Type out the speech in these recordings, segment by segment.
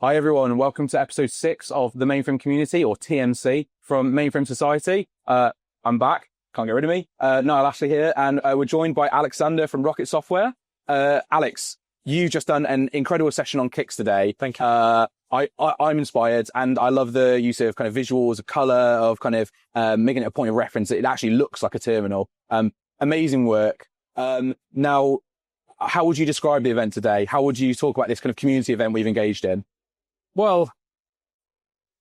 Hi everyone, and welcome to episode 6 of the Mainframe Community, or TMC, from Mainframe Society. I'm back, can't get rid of me. Niall Ashley here, and we're joined by Aleksandr from Rocket Software. Alex, you've just done an incredible session on CICS today. Thank you. I'm inspired, and I love the use of kind of visuals, of color, of kind of making it a point of reference. It actually looks like a terminal. Amazing work. Now, how would you describe the event today? How would you talk about this kind of community event we've engaged in? Well,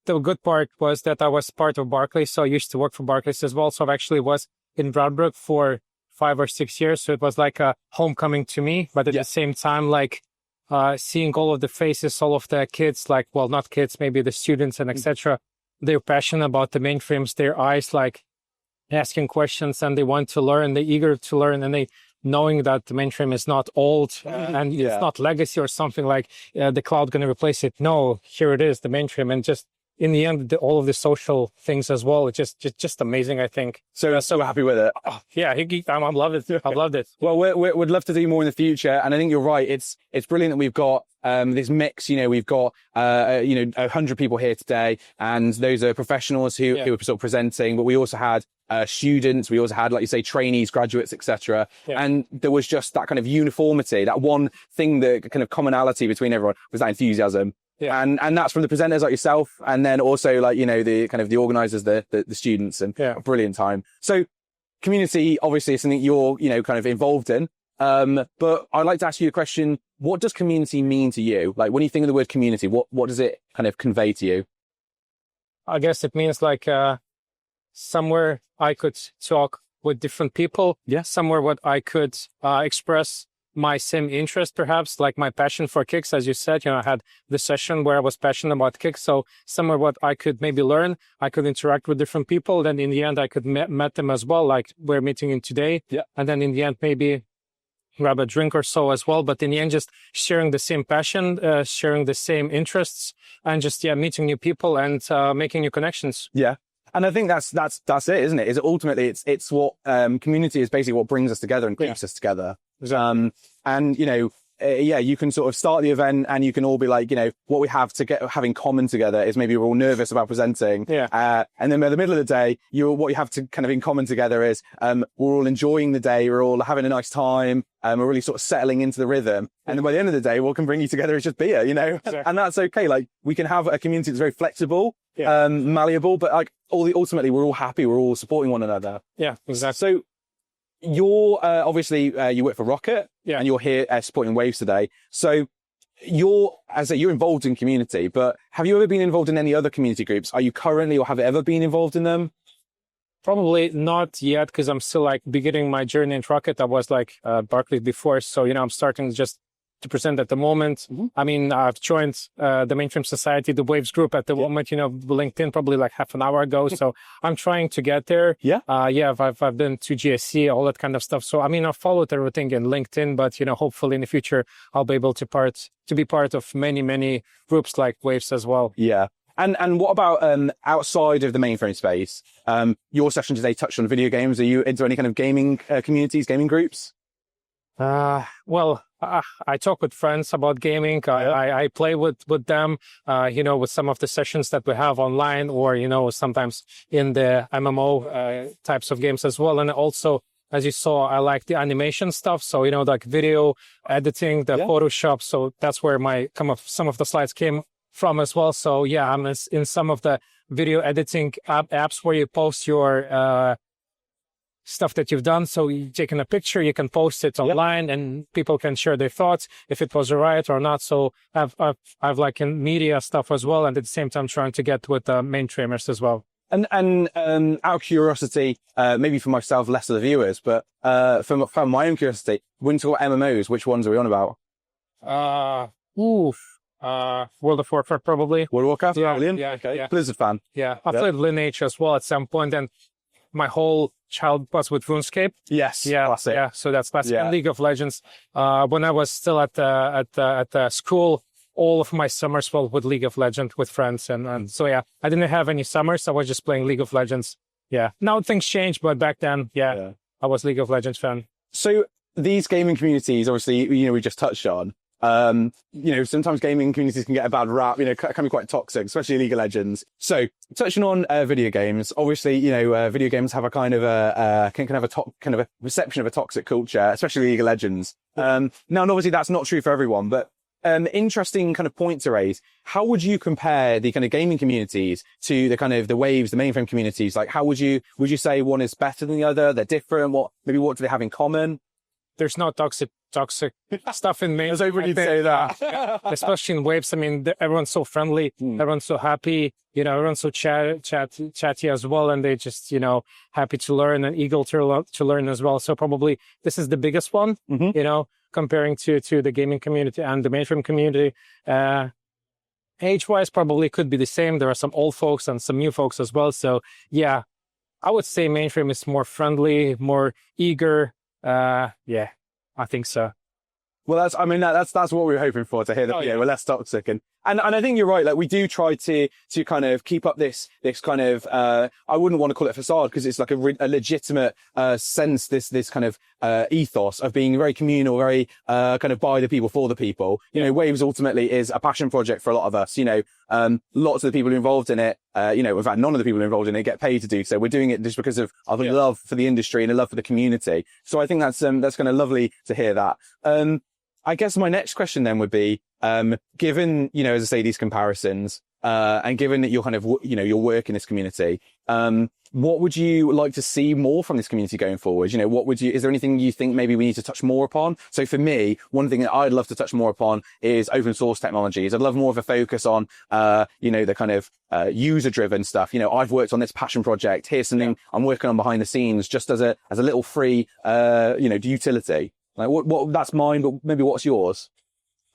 the good part was that I was part of Barclays, so I used to work for Barclays as well. So I actually was in Birkbeck for 5 or 6 years. So it was like a homecoming to me, but at the same time, like seeing all of the faces, all of the kids, like, well, not kids, maybe the students and etc. They're passionate about the mainframes, their eyes like asking questions, and they want to learn, they're eager to learn, and they knowing that the mainframe is not old and it's not legacy or something like the cloud going to replace it. No, here it is, the mainframe. And just in the end, all of the social things as well. It's just amazing, I think. So happy with it. Oh, yeah, I love it. I loved it. Well, we'd love to do more in the future. And I think you're right. It's brilliant that we've got this mix. You know, we've got 100 people here today, and those are professionals who are sort of presenting. But we also had students. We also had, like you say, trainees, graduates, etc. And there was just that kind of uniformity, that one thing, the kind of commonality between everyone was that enthusiasm. Yeah. And that's from the presenters like yourself, and then also like, you know, the kind of the organizers, the students, and a brilliant time. So community obviously is something you're, you know, kind of involved in. But I'd like to ask you a question. What does community mean to you? Like, when you think of the word community, what does it kind of convey to you? I guess it means like somewhere I could talk with different people. Yeah. Somewhere what I could express my same interest, perhaps, like my passion for CICS, as you said. You know, I had the session where I was passionate about CICS, so somewhere what I could maybe learn, I could interact with different people. Then in the end, I could met them as well, like we're meeting in today. Yeah. And then in the end, maybe grab a drink or so as well. But in the end, just sharing the same passion, sharing the same interests, and just meeting new people and making new connections. Yeah. And I think that's it, isn't it? Is it ultimately it's what community is basically what brings us together and keeps us together. And you know, you can sort of start the event and you can all be like, you know, what we have to have in common together is maybe we're all nervous about presenting. Yeah. And then by the middle of the day, what you have to kind of in common together is we're all enjoying the day, we're all having a nice time, we're really sort of settling into the rhythm. And then by the end of the day, what can bring you together is just beer, you know. Exactly. And that's okay. Like, we can have a community that's very flexible, malleable, but like ultimately we're all happy, we're all supporting one another. Yeah, exactly. So you're obviously you work for Rocket, and you're here supporting WAVES today. So you're involved in community, but have you ever been involved in any other community groups? Are you currently, or have ever been involved in them? Probably not yet, because I'm still like beginning my journey in Rocket. I was like Barclays before, so you know, I'm starting just to present at the moment. I mean, I've joined the Mainframe Society, the WAVES group at the moment, you know, LinkedIn probably like half an hour ago. So I'm trying to get there. I've been to GSE, all that kind of stuff. So I mean, I've followed everything in LinkedIn, but you know, hopefully in the future I'll be able to be part of many groups like WAVES as well. Yeah. And what about outside of the mainframe space? Your session today touched on video games. Are you into any kind of gaming communities, gaming groups? Well, I talk with friends about gaming. I play with them, you know, with some of the sessions that we have online, or, you know, sometimes in the MMO types of games as well. And also, as you saw, I like the animation stuff. So, you know, like video editing, the Photoshop. So that's where some of the slides came from as well. So yeah, I'm in some of the video editing apps where you post your stuff that you've done. So you taking a picture, you can post it online, and people can share their thoughts if it was right or not. So I've like in media stuff as well, and at the same time trying to get with the mainframers as well. And out of curiosity, maybe for myself, less of the viewers, but from my own curiosity, when you talk about MMOs, which ones are we on about? World of Warcraft, probably. World of Warcraft? Yeah, brilliant. Yeah, okay. Yeah. Blizzard fan. Yeah, I played Lineage as well at some point, and my whole child was with RuneScape. Yes, yeah, classic. Yeah, so that's classic. And League of Legends. When I was still at the school, all of my summers were with League of Legends with friends, and so yeah, I didn't have any summers. I was just playing League of Legends. Yeah, now things changed, but back then, I was League of Legends fan. So these gaming communities, obviously, you know, we just touched on. Sometimes gaming communities can get a bad rap, can be quite toxic, especially League of Legends. So touching on video games, obviously, video games have a kind of can have a reception of a toxic culture, especially League of Legends. Now, and obviously that's not true for everyone, but interesting kind of point to raise. How would you compare the kind of gaming communities to the kind of the WAVES, the mainframe communities? Like, how would you say one is better than the other? They're different. What do they have in common? There's no toxic stuff in Mainframe. I was hoping you'd say that. Especially in WAVES. I mean, everyone's so friendly. Everyone's so happy. Everyone's so chatty as well. And they just, happy to learn and eager to learn as well. So probably this is the biggest one, comparing to the gaming community and the Mainframe community. Age-wise, probably could be the same. There are some old folks and some new folks as well. So yeah, I would say Mainframe is more friendly, more eager. Yeah, I think so. Well, that's what we were hoping for, to hear that, we're less toxic. And I think you're right. Like, we do try to kind of keep up this kind of, I wouldn't want to call it facade, because it's like a legitimate, sense, this kind of, ethos of being very communal, very, kind of by the people, for the people. WAVES ultimately is a passion project for a lot of us. Lots of the people involved in it, in fact, none of the people involved in it get paid to do so. We're doing it just because of a love for the industry and a love for the community. So I think that's kind of lovely to hear that. I guess my next question then would be, given, as I say, these comparisons, and given that you're kind of, your work in this community, what would you like to see more from this community going forward? Is there anything you think maybe we need to touch more upon? So for me, one thing that I'd love to touch more upon is open source technologies. I'd love more of a focus on, the kind of, user driven stuff. I've worked on this passion project. Here's something I'm working on behind the scenes, just as a little free, utility. Like what that's mine, but maybe what's yours?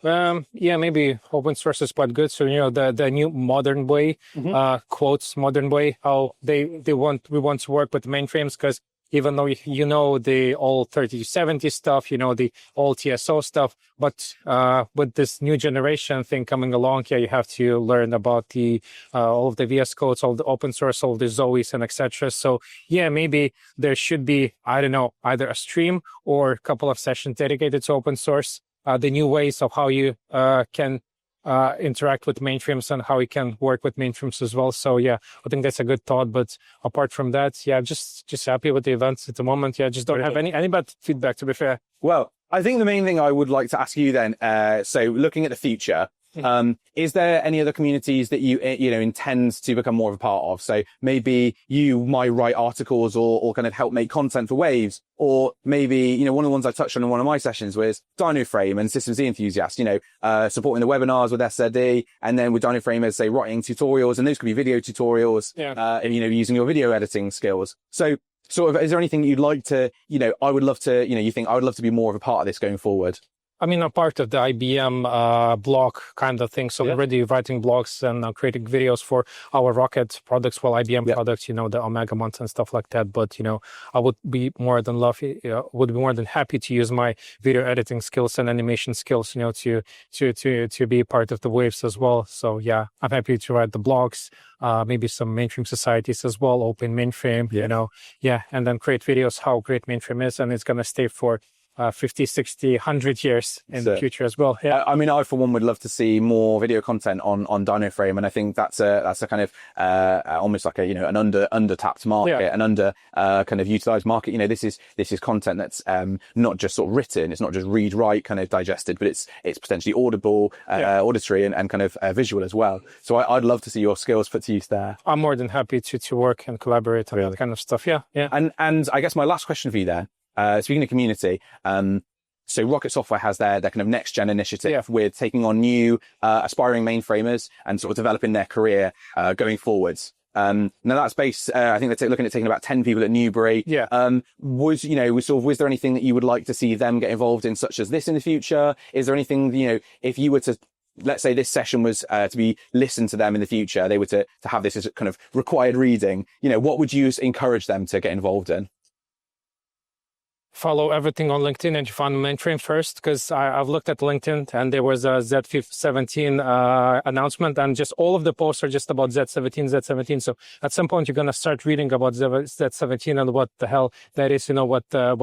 Maybe open source is quite good. So, the new modern way, quotes modern way, how we want to work with mainframes, because even though the old 3070 stuff, the old TSO stuff, but with this new generation thing coming along, you have to learn about the all of the VS codes, all the open source, all the Zoes and etc. So maybe there should be, I don't know, either a stream or a couple of sessions dedicated to open source, the new ways of how you can interact with mainframes and how we can work with mainframes as well. So I think that's a good thought. But apart from that, just happy with the events at the moment. Just don't have any bad feedback, to be fair. Well, I think the main thing I would like to ask you then, so looking at the future, is there any other communities that you intend to become more of a part of? So maybe you might write articles or kind of help make content for WAVES, or maybe, one of the ones I touched on in one of my sessions was DinoFrame and System Z enthusiasts, supporting the webinars with SZD, and then with DinoFrame as, say, writing tutorials, and those could be video tutorials, using your video editing skills. So sort of, is there anything you'd like to, I would love to, you think I would love to be more of a part of this going forward? I mean, a part of the IBM blog kind of thing. So already writing blogs and creating videos for our Rocket products, IBM products, the Omega Months and stuff like that. But, I would be more than happy to use my video editing skills and animation skills, to be part of the WAVES as well. So I'm happy to write the blogs, maybe some mainframe societies as well, open mainframe, and then create videos how great mainframe is, and it's going to stay for 50, 60, 100 years in the future as well. I mean, I for one would love to see more video content on DinoFrame, and I think that's a kind of almost like an under-tapped market, an under kind of utilized market. This is content that's not just sort of written, it's not just read write kind of digested, but it's potentially audible, auditory, and kind of visual as well. So I'd love to see your skills put to use there. I'm more than happy to work and collaborate on that kind of stuff. And I guess my last question for you there. Speaking of community, so Rocket Software has their kind of next gen initiative with taking on new aspiring mainframers and sort of developing their career going forwards. Now that's based, I think they're looking at taking about 10 people at Newbury. Was there anything that you would like to see them get involved in, such as this in the future? Is there anything, if you were to, let's say this session was to be listened to them in the future, they were to have this as kind of required reading, what would you encourage them to get involved in? Follow everything on LinkedIn and you find Mainframe first, because I've looked at LinkedIn and there was a Z17 announcement, and just all of the posts are just about Z17. So at some point you're going to start reading about Z17 and what the hell that is, what the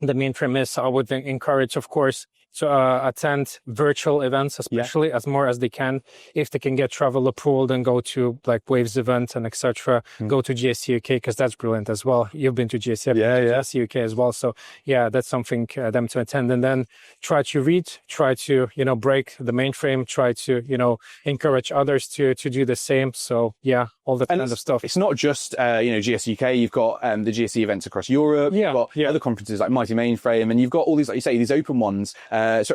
Mainframe is. I would encourage, of course, to attend virtual events, especially as more as they can. If they can get travel approved and go to like WAVES event and etc., go to GSE UK, because that's brilliant as well. You've been to GSE, GSE UK as well. So yeah, that's something them to attend, and then try to read, try to, break the mainframe, try to, encourage others to do the same. So yeah, all that kind of stuff. It's not just, GSE UK, you've got the GSE events across Europe, you've got other conferences like Mighty Mainframe, and you've got all these, like you say, these open ones. Let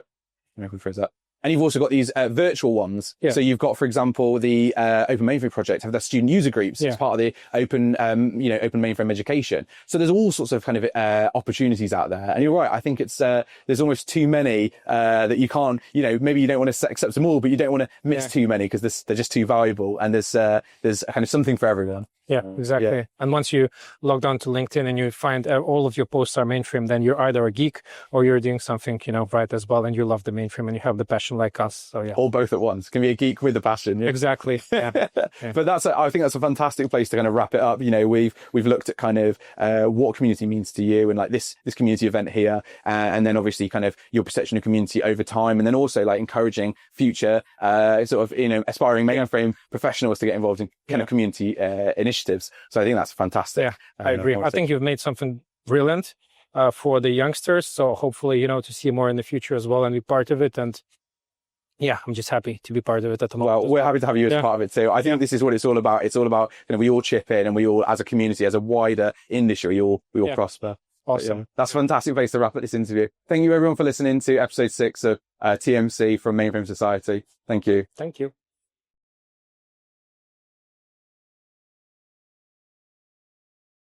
me rephrase that. And you've also got these virtual ones. Yeah. So you've got, for example, the Open Mainframe project have their student user groups as part of the open, open mainframe education. So there's all sorts of kind of opportunities out there. And you're right. I think it's there's almost too many that you can't, maybe you don't want to accept them all, but you don't want to miss too many because they're just too valuable. And there's kind of something for everyone. Yeah, exactly. Yeah. And once you log on to LinkedIn and you find all of your posts are mainframe, then you're either a geek or you're doing something, right as well. And you love the mainframe and you have the passion like us. So yeah. All both at once. Can be a geek with a passion. Yeah? Exactly. Yeah. But I think that's a fantastic place to kind of wrap it up. We've looked at kind of what community means to you and like this community event here. And then obviously kind of your perception of community over time. And then also like encouraging future aspiring mainframe professionals to get involved in kind of community initiatives. So I think that's fantastic. Yeah, I agree. I think you've made something brilliant for the youngsters. So hopefully, to see more in the future as well and be part of it. And yeah, I'm just happy to be part of it at the moment. Well, we're happy to have you as part of it too. I think this is what it's all about. It's all about, we all chip in and we all, as a community, as a wider industry, we all prosper. Awesome. That's a fantastic place to wrap up this interview. Thank you everyone for listening to episode 6 of TMC from Mainframe Society. Thank you. Thank you.